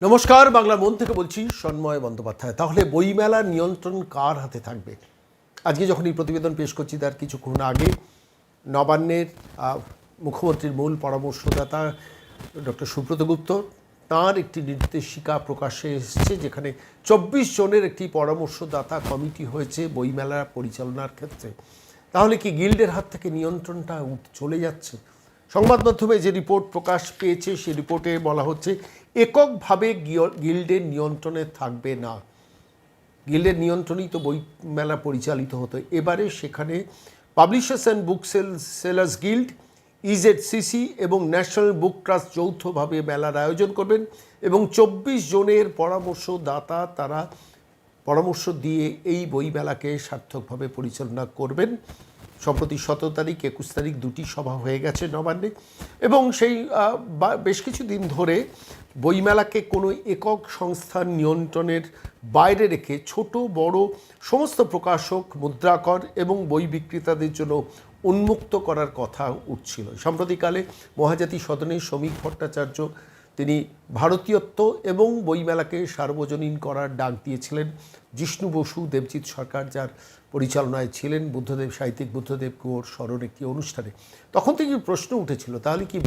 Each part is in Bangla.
নমস্কার, বাংলা মন থেকে বলছি সন্ময় বন্দ্যোপাধ্যায়। তাহলে বইমেলার নিয়ন্ত্রণ কার হাতে থাকবে? আজকে যখন এই প্রতিবেদন পেশ করছি তার কিছুক্ষণ আগে নবান্নের মুখ্যমন্ত্রীর মূল পরামর্শদাতা ডক্টর সুব্রত গুপ্ত তাঁর একটি নির্দেশিকা প্রকাশ্যে এসেছে, যেখানে 24 জনের একটি পরামর্শদাতা কমিটি হয়েছে বইমেলা পরিচালনার ক্ষেত্রে। তাহলে কি গিল্ডের হাত থেকে নিয়ন্ত্রণটা চলে যাচ্ছে? সংবাদ মাধ্যমে যে রিপোর্ট প্রকাশ পেয়েছে সেই রিপোর্টে বলা হচ্ছে এককভাবে গিল্ডের নিয়ন্ত্রণে থাকবে না। গিল্ডের নিয়ন্ত্রণেই তো বই মেলা পরিচালিত হতো। এবারে সেখানে publishers and book sellers guild, EZCC এবং ন্যাশনাল বুক ট্রাস্ট যৌথভাবে মেলার আয়োজন করবেন এবং 24 জনের পরামর্শদাতা তারা পরামর্শ দিয়ে এই বইমেলাকে সার্থকভাবে পরিচালনা করবেন। সম্প্রতি 17 তারিখ 21 তারিখ দুটি সভা হয়ে গেছে নবান্নে, এবং সেই বেশ কিছুদিন ধরে বইমেলাকে কোনো একক সংস্থার নিয়ন্ত্রণের বাইরে রেখে ছোট বড় সমস্ত প্রকাশক, মুদ্রাকর এবং বই বিক্রেতাদের জন্য উন্মুক্ত করার কথা উঠছিল। সাম্প্রতিককালে মহাজাতি সদনের শ্রমিক ভট্টাচার্য তিনি ভারতীয়ত্ব এবং বইমেলাকে সার্বজনীন করার ডাক দিয়েছিলেন। জিষ্ণু বসু, দেবজিৎ সরকার যার পরিচালনায় ছিলেন, বুদ্ধদেব সাহিত্যিক বুদ্ধদেব গুহর স্মরণ একটি অনুষ্ঠানে। তখন থেকে প্রশ্ন উঠেছিল, তাহলে কি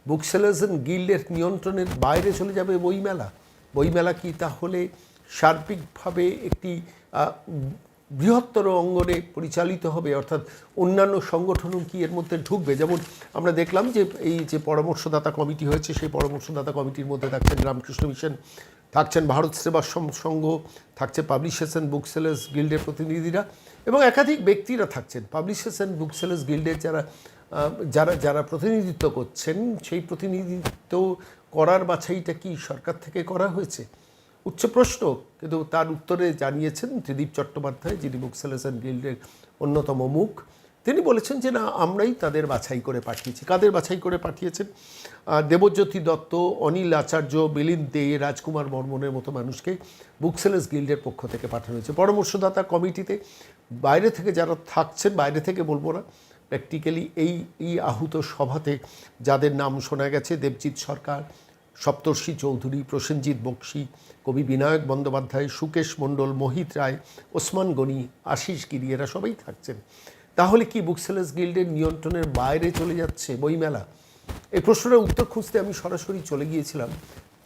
বুক সেলার্স অ্যান্ড গিল্ডের নিয়ন্ত্রণের বাইরে চলে যাবে বইমেলা? বইমেলা কি তাহলে সার্বিকভাবে একটি বৃহত্তর অঙ্গনে পরিচালিত হবে, অর্থাৎ অন্যান্য সংগঠনও কি এর মধ্যে ঢুকবে? যেমন আমরা দেখলাম যে এই যে পরামর্শদাতা কমিটি হয়েছে, সেই পরামর্শদাতা কমিটির মধ্যে থাকছেন রামকৃষ্ণ মিশন, থাকছেন ভারত সেবাশ্রম সংঘ, থাকছে পাবলিশার্স অ্যান্ড বুক সেলার্স গিল্ডের প্রতিনিধিরা এবং একাধিক ব্যক্তিরা থাকছেন। পাবলিশার্স অ্যান্ড বুক সেলার্স গিল্ডের যারা প্রতিনিধিত্ব করছেন, সেই প্রতিনিধিত্ব করার বাছাইটা কি সরকার থেকে করা হয়েছে? উচ্চ প্রশ্ন, কিন্তু তার উত্তরে জানিয়েছেন ত্রিদীপ চট্টোপাধ্যায়, যিনি বুক সেলার্স অ্যান্ড গিল্ডের অন্যতম মুখ। তিনি বলেছেন যে না, আমরাই তাদের বাছাই করে পাঠিয়েছি। কাদের বাছাই করে পাঠিয়েছেন? দেবজ্যোতি দত্ত, অনিল আচার্য, মিলিন্দ দে, রাজকুমার বর্মনের মতো মানুষকে বুক সেলার্স গিল্ডের পক্ষ থেকে পাঠানো হয়েছে। পরামর্শদাতা কমিটিতে বাইরে থেকে যারা থাকছেন, বাইরে থেকে বলবো না, প্র্যাকটিক্যালি এই আহুত সভাতে যাদের নাম শোনা গেছে, দেবজিৎ সরকার, সপ্তর্ষি চৌধুরী, প্রসেনজিৎ বক্সি, কবি বিনায়ক বন্দ্যোপাধ্যায়, সুকেশ মণ্ডল, মোহিত রায়, ওসমান গনি, আশিস গিরি, এরা সবাই থাকছেন। তাহলে কি বুক সেলার্স গিল্ডের নিয়ন্ত্রণের বাইরে চলে যাচ্ছে বইমেলা? এই প্রশ্নের উত্তর খুঁজতে আমি সরাসরি চলে গিয়েছিলাম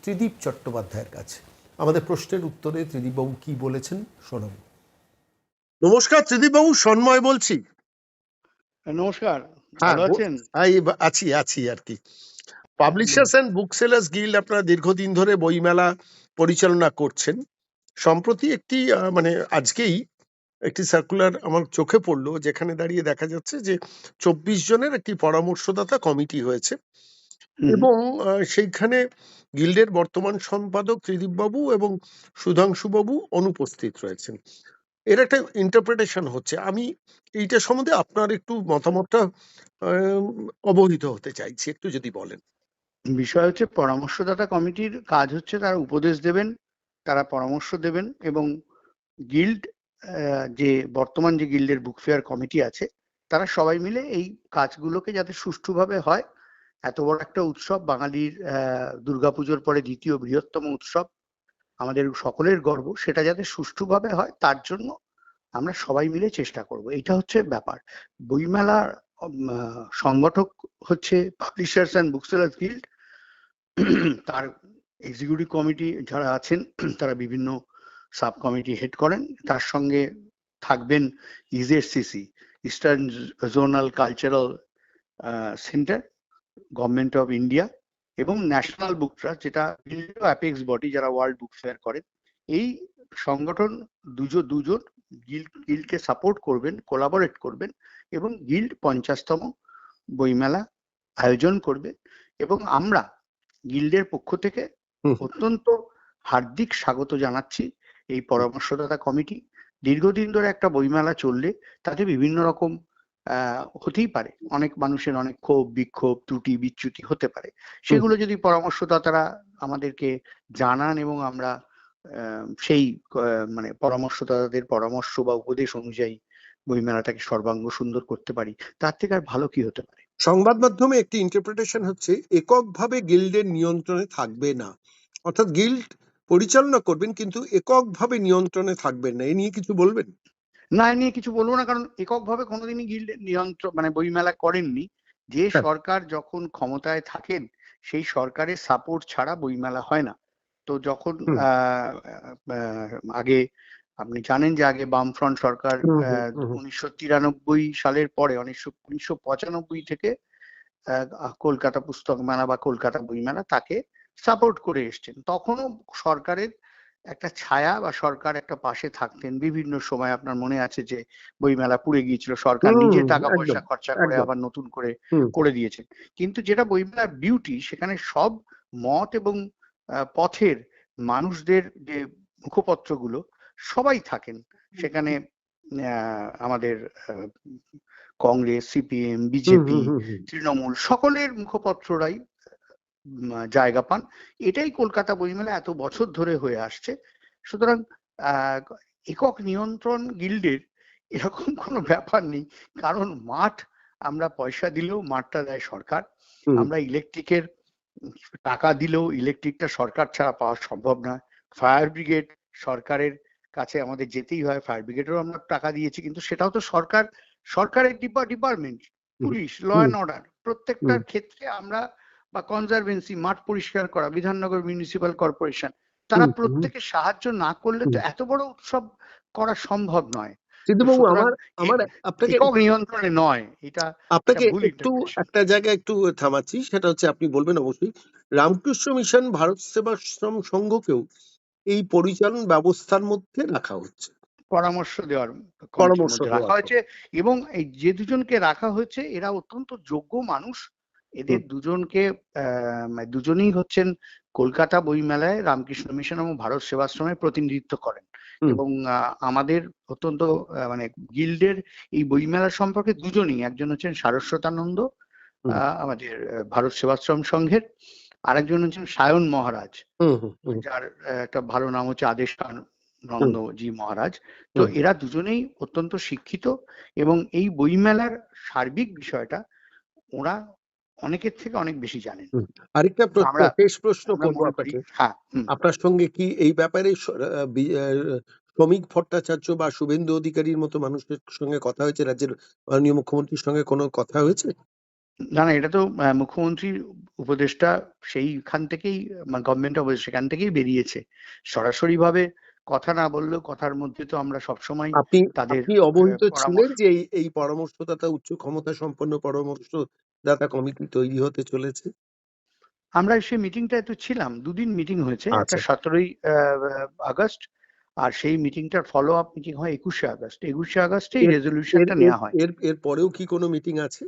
ত্রিদীপ চট্টোপাধ্যায়ের কাছে। আমাদের প্রশ্নের উত্তরে ত্রিদীপবাবু কি বলেছেন শোনাব। নমস্কার ত্রিদীপবাবু, সন্ময় বলছি। নমস্কার, হ্যাঁ, ভালো আছেন? আছি আর কি। Publishers and book sellers guild আপনারা দীর্ঘদিন ধরে বইমেলা পরিচালনা করছেন। সম্প্রতি একটি মানে আজকেই একটি সার্কুলার আমার চোখে পড়লো, যেখানে দাঁড়িয়ে দেখা যাচ্ছে যে 24 জনের একটি পরামর্শদাতা কমিটি হয়েছে এবং সেইখানে গিল্ডের বর্তমান সম্পাদক ত্রিদীপবাবু এবং সুধাংশুবাবু অনুপস্থিত রয়েছেন। এর একটা ইন্টারপ্রিটেশন হচ্ছে। আমি এইটা সম্বন্ধে আপনার একটু মতামতটা অবহিত হতে চাইছি, একটু যদি বলেন। বিষয় হচ্ছে, পরামর্শদাতা কমিটির কাজ হচ্ছে তারা উপদেশ দেবেন, তারা পরামর্শ দেবেন এবং গিল্ড যে বর্তমান যে গিল্ডের বুক ফেয়ার কমিটি আছে, তারা সবাই মিলে এই কাজগুলোকে যাতে সুষ্ঠুভাবে হয়। এত বড় একটা উৎসব, বাঙালির দুর্গাপুজোর পরে দ্বিতীয় বৃহত্তম উৎসব, আমাদের সকলের গর্ব, সেটা যাতে সুষ্ঠুভাবে হয় তার জন্য আমরা সবাই মিলে চেষ্টা করব। এটা হচ্ছে ব্যাপার। বইমেলার সংগঠক হচ্ছে publishers and book sellers guild. তার এক্সিকিউটিভ কমিটি যারা আছেন তারা বিভিন্ন সাব কমিটি হেড করেন। তার সঙ্গে থাকবেন EZCC, eastern zonal cultural centre, government of India, এবং ন্যাশনাল বুক ট্রাস্ট, যেটা অ্যাপেক্স বডি, যারা ওয়ার্ল্ড বুক ফেয়ার করেন। এই সংগঠন দুজন গিল্ডকে সাপোর্ট করবেন, কোলাবোরেট করবেন এবং গিল্ড 50তম বইমেলা আয়োজন করবে। এবং আমরা গিল্ডের পক্ষ থেকে অত্যন্ত হার্দিক স্বাগত জানাচ্ছি এই পরামর্শদাতা কমিটি। দীর্ঘদিন ধরে একটা বইমেলা চললে তাতে বিভিন্ন রকম হতেই পারে, অনেক মানুষের অনেক ক্ষোভ, বিক্ষোভ, ত্রুটি বিচ্যুতি হতে পারে। সেগুলো যদি পরামর্শদাতারা আমাদেরকে জানান এবং আমরা সেই মানে পরামর্শদাতাদের পরামর্শ বা উপদেশ অনুযায়ী বইমেলাটাকে সর্বাঙ্গ সুন্দর করতে পারি, তার থেকে আর ভালো কি হতে পারে? সংবাদ মাধ্যমে একটি ইন্টারপ্রিটেশন হচ্ছে এককভাবে গিল্ডের নিয়ন্ত্রণে থাকবে না। অর্থাৎ গিল্ড পরিচালনা করবেন কিন্তু এককভাবে নিয়ন্ত্রণে থাকবেন না, এ নিয়ে কিছু বলবেন? না, এ নিয়ে কিছু বলবো না, কারণ এককভাবে কোনোদিনই গিল্ড নিয়ন্ত্রণ মানে বইমেলা করেননি। যে হ্যাঁ। সরকার যখন ক্ষমতায় থাকেন সেই সরকারের সাপোর্ট ছাড়া বইমেলা হয় না। তো যখন হুম আগে আপনি জানেন যে আগে বামফ্রন্ট সরকার হুম হুম হুম 1993 সালের পরে 1995 থেকে কলকাতা পুস্তক মেলা বা কলকাতা বইমেলা তাকে সাপোর্ট করে এসছেন। তখনও সরকারের একটা ছায়া বা সরকার একটা পাশে থাকতেন বিভিন্ন সময়। আপনার মনে আছে যে বইমেলা পুড়ে গিয়েছিল, সরকার নিজে টাকা একদম পয়সা খরচা করে একদম। আবার নতুন করে হুম করে দিয়েছেন। কিন্তু যেটা বইমেলার বিউটি, সেখানে সব মত এবং পথের মানুষদের যে মুখপত্রগুলো সবাই থাকেন সেখানে। আমাদের কংগ্রেস, সিপিএম, হুম বিজেপি, হুম হুম হুম। তৃণমূল সকলের মুখপত্ররাই জায়গা পান। এটাই কলকাতা বইমেলা এত বছর ধরে হয়ে আসছে। সুতরাং আহ, একক নিয়ন্ত্রণ গিল্ডের এরকম কোনো ব্যাপার নেই, কারণ মাঠ আমরা পয়সা দিলেও মাঠটা দেয় সরকার। হুম আমরা ইলেকট্রিকের টাকা দিলেও ইলেকট্রিকটা সরকার ছাড়া পাওয়া সম্ভব নয়। ফায়ার ব্রিগেড সরকারের কাছে আমাদের যেতেই হয়, ফায়ার ব্রিগেডেরও আমরা টাকা দিয়েছি, কিন্তু সেটাও তো সরকারের department. Hmm police, law hmm and order hmm প্রত্যেকটার ক্ষেত্রে আমরা, বা কনজারভেন্সি, মাঠ পরিষ্কার করা, বিধাননগর মিউনিসিপাল কর্পোরেশন, তারা হুম হুম প্রত্যেকে সাহায্য না করলে তো হুম। এত বড় উৎসব করা সম্ভব নয়। তো সিদ্ধুবাবু, সুতরাং আমার আমার আপনাকে একক নিয়ন্ত্রণে নয়, এটা একটা আপনাকে ভুল একটু ইন্টারপ্রিটেশন। একটা জায়গায় একটু থামাচ্ছি, সেটা হচ্ছে আপনি বলবেন অবশ্যই রামকৃষ্ণ মিশন ভারত সেবাশ্রম সংঘকেও এই পরিচালন ব্যবস্থার মধ্যে রাখা হচ্ছে, পরামর্শ দেওয়ার কমিটির পরামর্শ মধ্যে রাখা দেওয়ার হয়েছে। কথা। এবং এই যে দুজনকে রাখা হয়েছে এরা অত্যন্ত যোগ্য মানুষ। এদের হুম দুজনকে দুজনেই হচ্ছেন কলকাতা বইমেলায় রামকৃষ্ণ মিশন এবং ভারত সেবাশ্রমের প্রতিনিধিত্ব করেন। হুম এবং আমাদের অত্যন্ত মানে গিল্ডের এই বইমেলা সম্পর্কে দুজনই, একজন হচ্ছেন সারস্বতানন্দ হুম আমাদের ভারত সেবাশ্রম সংঘের, আরেকজন হচ্ছেন সায়ন মহারাজ, হুম হুম হুম যার একটা ভালো নাম হচ্ছে হুম আদেশানন্দজি মহারাজ। তো হুম এরা দুজনেই অত্যন্ত শিক্ষিত এবং এই বইমেলার সার্বিক বিষয়টা ওরা অনেকের থেকে অনেক বেশি জানেন। হুম। আরেকটা তো আমরা শেষ প্রশ্ন আমরা করবো মনে করি, আপনাকে। হ্যাঁ, আপনার সঙ্গে কি এই ব্যাপারে শ্রমিক ভট্টাচার্য বা শুভেন্দু অধিকারীর মতো মানুষের সঙ্গে কথা হয়েছে? রাজ্যের মাননীয় মুখ্যমন্ত্রীর সঙ্গে কোনো কথা হয়েছে? না না, এটা তো মুখ্যমন্ত্রীর উপদেষ্টা সেইখান থেকেই, গভর্নমেন্ট অফ সেখান থেকেই বেরিয়েছে। সরাসরি ভাবে কথা না বললেও কথার মধ্যে তো আমরা সবসময় আপনি তাদের আপনি অবহিত ছিলেন পরামর্শ। যে এই পরামর্শদাতা উচ্চ ক্ষমতা সম্পন্ন পরামর্শদাতা কমিটি তৈরি হতে চলেছে? আমরা সেই মিটিংটায় তো ছিলাম, দুদিন মিটিং হয়েছে, একটা আচ্ছা। 17ই আগস্ট, আর সেই মিটিংটার ফলো আপ মিটিং হয় 21শে আগস্ট। 21শে আগস্টে এই এর এর রেজলিউশনটা এর নেওয়া হয়। এর এর পরেও কি কোনো মিটিং আছে?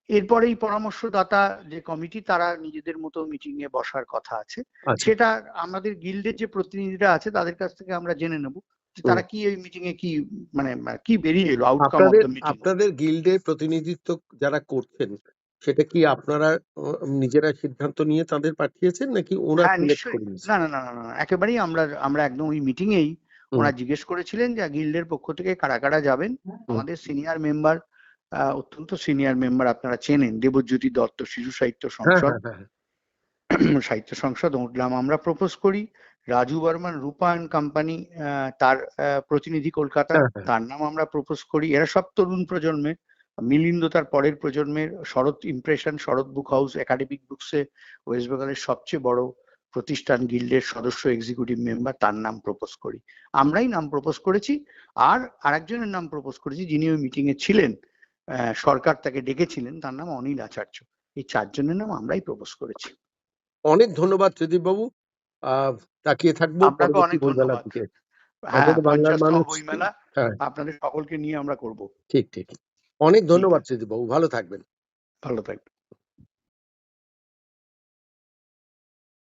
এরপরে এই পরামর্শদাতা যে কমিটি তারা নিজেদের মতো মিটিং এ বসার কথা আছে। আচ্ছা। সেটা আমাদের গিল্ডের যে প্রতিনিধিরা আছে তাদের কাছ থেকে আমরা জেনে নেব যে হুম। তারা কি এই মিটিং এ কি মানে কি বেরিয়ে এলো আউটকাম অফ আপনাদের দ্য মিটিং। আপনাদের গিল্ডের প্রতিনিধিত্ব যারা করছেন, সেটা কি আপনারা নিজেরা সিদ্ধান্ত নিয়ে তাদের পাঠিয়েছেন নাকি ওরা হ্যাঁ, সিলেক্ট নিশ্চয়ই। করে নিয়েছে? না, না, না, না, না, একেবারেই আমরা আমরা একদম ওই মিটিং এই হুম ওরা জিজ্ঞেস করেছিলেন যে গিল্ডের পক্ষ থেকে কারা কারা যাবেন। হুম। আমাদের সিনিয়র মেম্বার, অত্যন্ত সিনিয়র মেম্বার আপনারা চেনেন, দেবজ্যোতি দত্ত, শিশু সাহিত্য হ্যাঁ সংসদ, হ্যাঁ হ্যাঁ হ্যাঁ। সাহিত্য সংসদ উঠলাম আমরা প্রপোজ করি। রাজু বর্মন, রূপায়ণ কোম্পানি, তার প্রতিনিধি কলকাতা, হ্যাঁ, হ্যাঁ। তার নাম আমরা প্রপোজ করি। এরা সব তরুণ প্রজন্মের। মিলিন্দ তার পরের প্রজন্মের। শরৎ ইমপ্রেশন, শরৎ বুক হাউস, একাডেমিক বুকসে ওয়েস্ট বেঙ্গলের সবচেয়ে বড় প্রতিষ্ঠান, গিল্ডের সদস্য, এক্সিকিউটিভ মেম্বার, তার নাম প্রপোজ করি। আমরাই নাম প্রপোজ করেছি। আর আরেকজনের নাম প্রপোজ করেছি যিনি ওই মিটিং এ ছিলেন, সরকার তাকে ডেকেছিলেন, তার নাম অনিল আচার্য। এই চারজনের নাম আমরাই প্রপোজ করেছি। অনেক ধন্যবাদ ত্রিদীপ বাবু। আহ তাকিয়ে থাকবো আপনাকে পরবর্তী অনেক বইমেলার ধন্যবাদ। দিকে। হ্যাঁ, অন্তত বাংলার 50তম মানুষ। বইমেলা হ্যাঁ, আপনাদের সকলকে নিয়ে আমরা করব। ঠিক ঠিক। অনেক ঠিক ধন্যবাদ আছে, ত্রিদীপ বাবু, ভালো থাকবেন। ভালো থাকবেন।